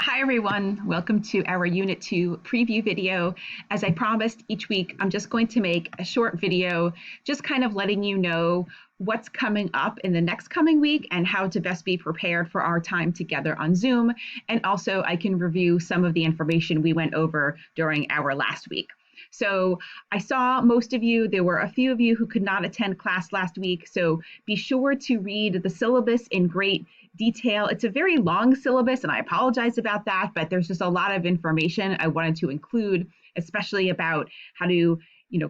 Hi everyone, welcome to our Unit 2 preview video. As I promised, each week I'm just going to make a short video just kind of letting you know what's coming up in the next coming week and how to best be prepared for our time together on Zoom. And also I can review some of the information we went over during our last week. So I saw most of you, there were a few of you who could not attend class last week, so be sure to read the syllabus in great detail. It's a very long syllabus, and I apologize about that, but there's just a lot of information I wanted to include, especially about how to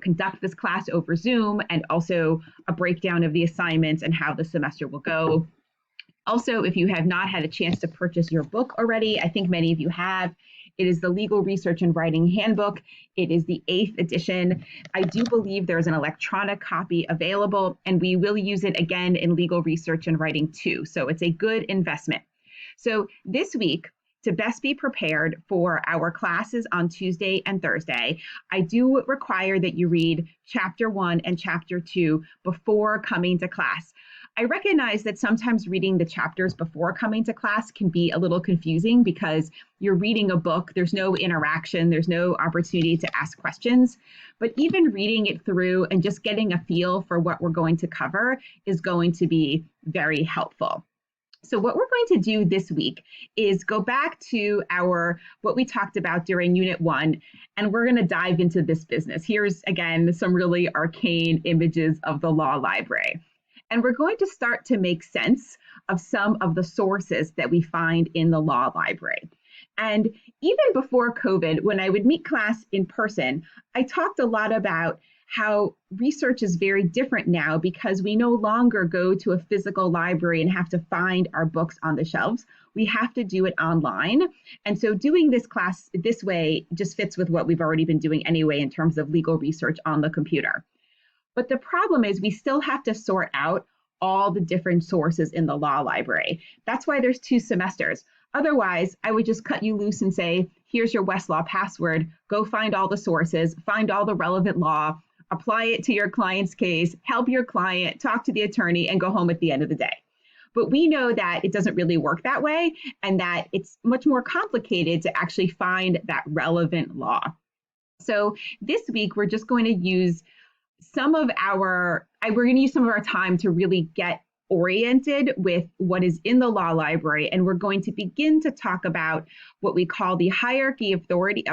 conduct this class over Zoom, and also a breakdown of the assignments and how the semester will go. Also, if you have not had a chance to purchase your book already, I think many of you have. It is the Legal Research and Writing Handbook. It is the 8th edition. I do believe there's an electronic copy available, and we will use it again in Legal Research and Writing too. So it's a good investment. So this week, to best be prepared for our classes on Tuesday and Thursday, I do require that you read Chapter 1 and Chapter 2 before coming to class. I recognize that sometimes reading the chapters before coming to class can be a little confusing because you're reading a book, there's no interaction, there's no opportunity to ask questions. But even reading it through and just getting a feel for what we're going to cover is going to be very helpful. So what we're going to do this week is go back to what we talked about during Unit 1, and we're going to dive into this business. Here's, again, some really arcane images of the law library. And we're going to start to make sense of some of the sources that we find in the law library. And even before COVID, when I would meet class in person, I talked a lot about how research is very different now because we no longer go to a physical library and have to find our books on the shelves. We have to do it online. And so doing this class this way just fits with what we've already been doing anyway in terms of legal research on the computer. But the problem is we still have to sort out all the different sources in the law library. That's why there's 2 semesters. Otherwise, I would just cut you loose and say, here's your Westlaw password, go find all the sources, find all the relevant law, apply it to your client's case, help your client, talk to the attorney, and go home at the end of the day. But we know that it doesn't really work that way and that it's much more complicated to actually find that relevant law. So this week, we're just going to use some of our time to really get oriented with what is in the law library, and we're going to begin to talk about what we call the hierarchy of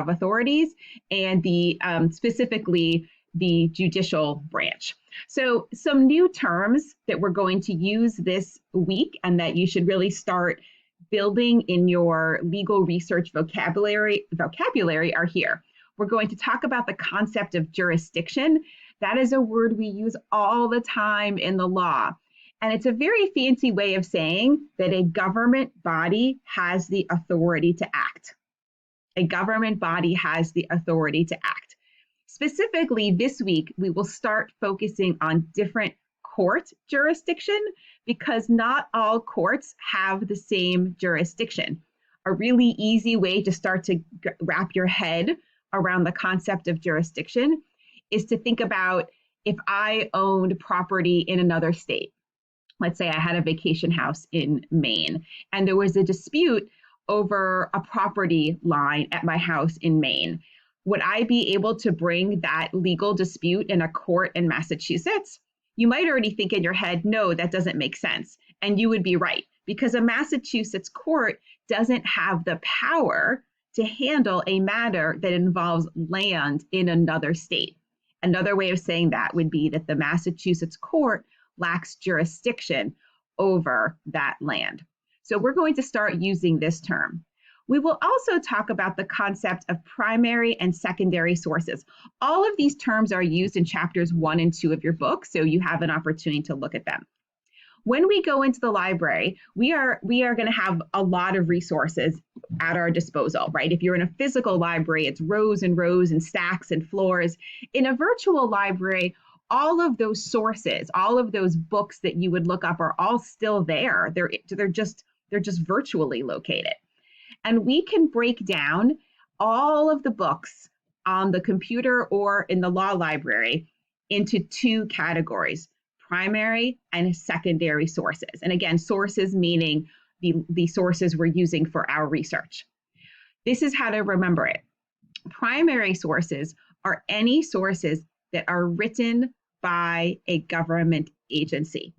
authorities and the specifically the judicial branch. So some new terms that we're going to use this week and that you should really start building in your legal research vocabulary are here. We're going to talk about the concept of jurisdiction. That is a word we use all the time in the law. And it's a very fancy way of saying that a government body has the authority to act. A government body has the authority to act. Specifically, this week, we will start focusing on different court jurisdiction because not all courts have the same jurisdiction. A really easy way to start to wrap your head around the concept of jurisdiction is to think about if I owned property in another state. Let's say I had a vacation house in Maine, and there was a dispute over a property line at my house in Maine. Would I be able to bring that legal dispute in a court in Massachusetts? You might already think in your head, no, that doesn't make sense. And you would be right, because a Massachusetts court doesn't have the power to handle a matter that involves land in another state. Another way of saying that would be that the Massachusetts court lacks jurisdiction over that land. So we're going to start using this term. We will also talk about the concept of primary and secondary sources. All of these terms are used in chapters 1 and 2 of your book, so you have an opportunity to look at them. When we go into the library, we are going to have a lot of resources at our disposal, right? If you're in a physical library, it's rows and rows and stacks and floors. In a virtual library, all of those sources, all of those books that you would look up are all still there. They're just virtually located. And we can break down all of the books on the computer or in the law library into 2 categories: primary and secondary sources. And again, sources meaning the sources we're using for our research. This is how to remember it. Primary sources are any sources that are written by a government agency.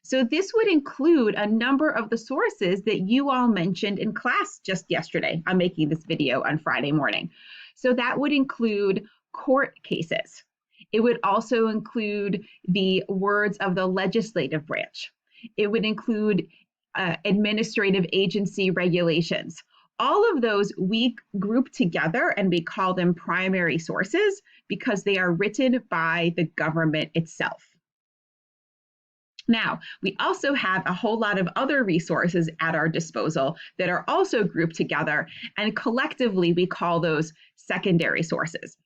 So this would include a number of the sources that you all mentioned in class just yesterday. I'm making this video on Friday morning. So that would include court cases. It would also include the words of the legislative branch. It would include administrative agency regulations. All of those we group together and we call them primary sources because they are written by the government itself. Now, we also have a whole lot of other resources at our disposal that are also grouped together, and collectively we call those secondary sources.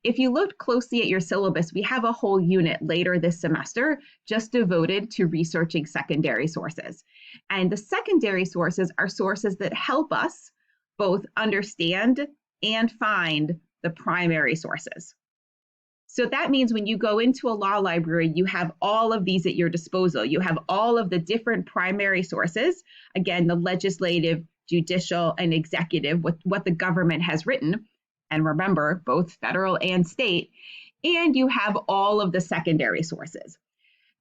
If you look closely at your syllabus, we have a whole unit later this semester just devoted to researching secondary sources. And the secondary sources are sources that help us both understand and find the primary sources. So that means when you go into a law library, you have all of these at your disposal. You have all of the different primary sources, again, the legislative, judicial, and executive, what the government has written, and remember, both federal and state, and you have all of the secondary sources.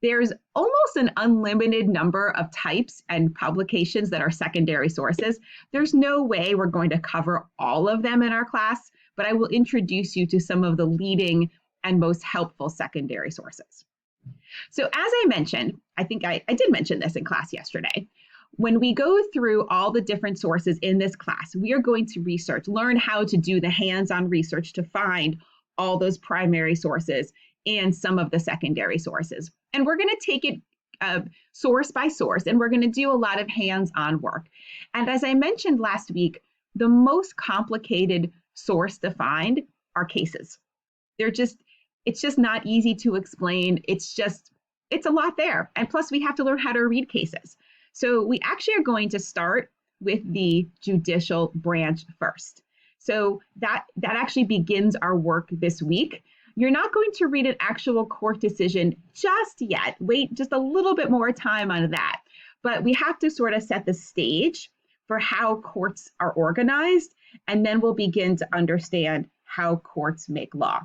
There's almost an unlimited number of types and publications that are secondary sources. There's no way we're going to cover all of them in our class, but I will introduce you to some of the leading and most helpful secondary sources. So as I mentioned, I think I did mention this in class yesterday, when we go through all the different sources in this class, we are going to learn how to do the hands-on research to find all those primary sources and some of the secondary sources. And we're going to take it source by source, and we're going to do a lot of hands-on work. And as I mentioned last week, the most complicated source to find are cases. It's just not easy to explain. It's a lot there. And plus we have to learn how to read cases. So we actually are going to start with the judicial branch first. So that actually begins our work this week. You're not going to read an actual court decision just yet. Wait just a little bit more time on that. But we have to sort of set the stage for how courts are organized, and then we'll begin to understand how courts make law.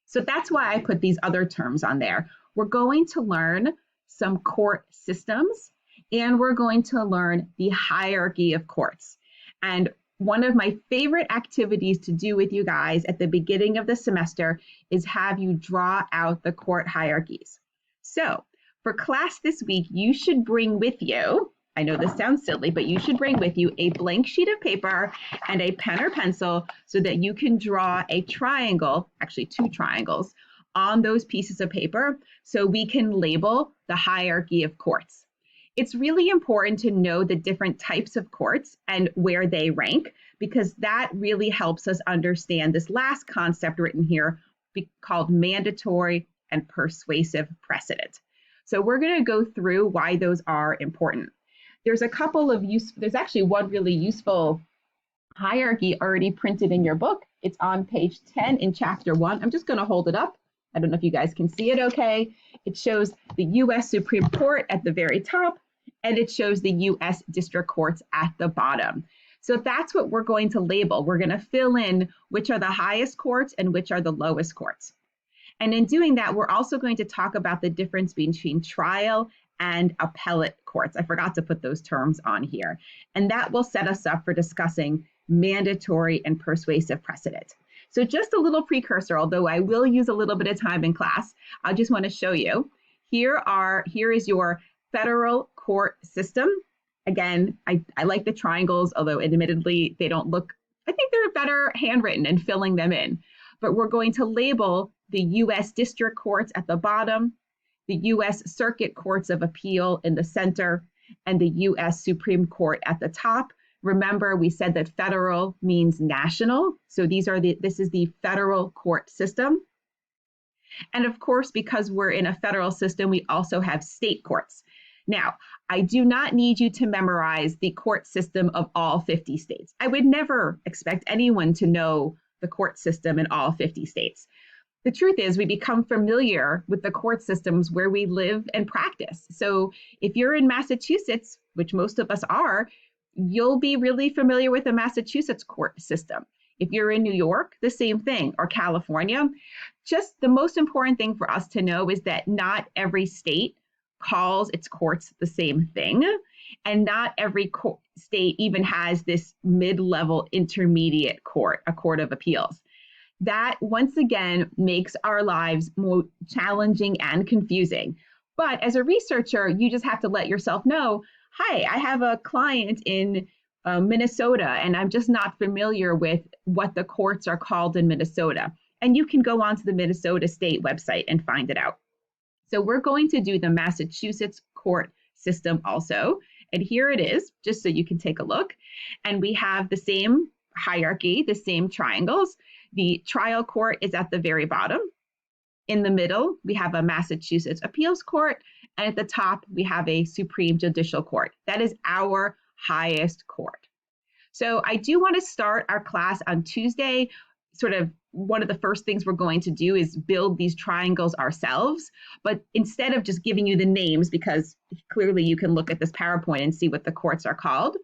So that's why I put these other terms on there. We're going to learn some court systems, and we're going to learn the hierarchy of courts. And one of my favorite activities to do with you guys at the beginning of the semester is have you draw out the court hierarchies. So for class this week, you should bring with you, I know this sounds silly, but you should bring with you a blank sheet of paper and a pen or pencil so that you can draw a triangle, actually 2 triangles, on those pieces of paper so we can label the hierarchy of courts. It's really important to know the different types of courts and where they rank, because that really helps us understand this last concept written here called mandatory and persuasive precedent. So we're going to go through why those are important. There's actually one really useful hierarchy already printed in your book. It's on page 10 in chapter 1. I'm just going to hold it up. I don't know if you guys can see it okay. It shows the U.S. Supreme Court at the very top, and it shows the U.S. District Courts at the bottom. So that's what we're going to label. We're going to fill in which are the highest courts and which are the lowest courts. And in doing that, we're also going to talk about the difference between trial and appellate courts. I forgot to put those terms on here. And that will set us up for discussing mandatory and persuasive precedent. So just a little precursor, although I will use a little bit of time in class, I just want to show you. Here is your federal court system. Again, I like the triangles, although admittedly they don't look, I think they're better handwritten and filling them in. But we're going to label the U.S. District Courts at the bottom, the U.S. Circuit Courts of Appeal in the center, and the U.S. Supreme Court at the top. Remember, we said that federal means national. So this is the federal court system. And of course, because we're in a federal system, we also have state courts. Now, I do not need you to memorize the court system of all 50 states. I would never expect anyone to know the court system in all 50 states. The truth is, we become familiar with the court systems where we live and practice. So if you're in Massachusetts, which most of us are, you'll be really familiar with the Massachusetts court system. If you're in New York, the same thing, or California. Just the most important thing for us to know is that not every state calls its courts the same thing, and not every state even has this mid-level intermediate court, a court of appeals. That once again makes our lives more challenging and confusing. But as a researcher, you just have to let yourself know, hi, I have a client in Minnesota, and I'm just not familiar with what the courts are called in Minnesota. And you can go onto the Minnesota State website and find it out. So we're going to do the Massachusetts court system also. And here it is, just so you can take a look. And we have the same hierarchy, the same triangles. The trial court is at the very bottom. In the middle, we have a Massachusetts Appeals Court. And at the top, we have a Supreme Judicial Court. That is our highest court. So I do want to start our class on Tuesday. Sort of one of the first things we're going to do is build these triangles ourselves. But instead of just giving you the names, because clearly you can look at this PowerPoint and see what the courts are called,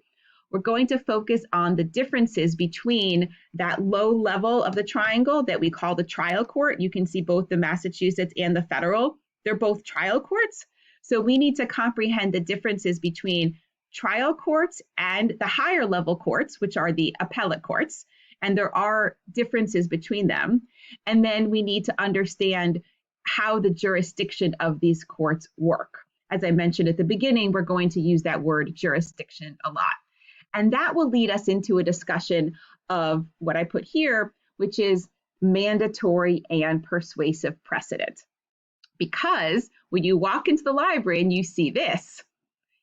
we're going to focus on the differences between that low level of the triangle that we call the trial court. You can see both the Massachusetts and the federal. They're both trial courts. So we need to comprehend the differences between trial courts and the higher level courts, which are the appellate courts. And there are differences between them. And then we need to understand how the jurisdiction of these courts work. As I mentioned at the beginning, we're going to use that word jurisdiction a lot. And that will lead us into a discussion of what I put here, which is mandatory and persuasive precedent. Because when you walk into the library and you see this,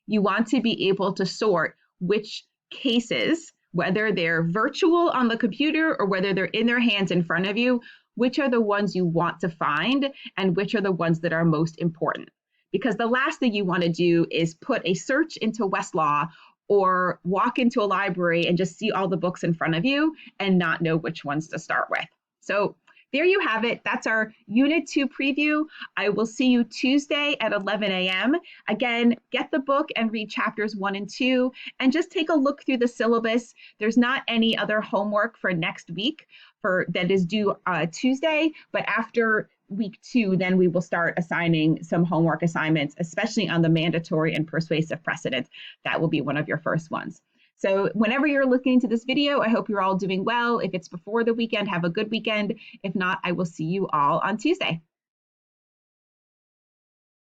you want to be able to sort which cases, whether they're virtual on the computer or whether they're in their hands in front of you, which are the ones you want to find and which are the ones that are most important. Because the last thing you want to do is put a search into Westlaw or walk into a library and just see all the books in front of you and not know which ones to start with. So there you have it. That's our Unit 2 preview. I will see you Tuesday at 11 a.m. Again, get the book and read chapters 1 and 2, and just take a look through the syllabus. There's not any other homework for next week that is due Tuesday, but after week 2, then we will start assigning some homework assignments, especially on the mandatory and persuasive precedent. That will be one of your first ones. So whenever you're looking into this video, I hope you're all doing well. If it's before the weekend, have a good weekend. If not, I will see you all on Tuesday.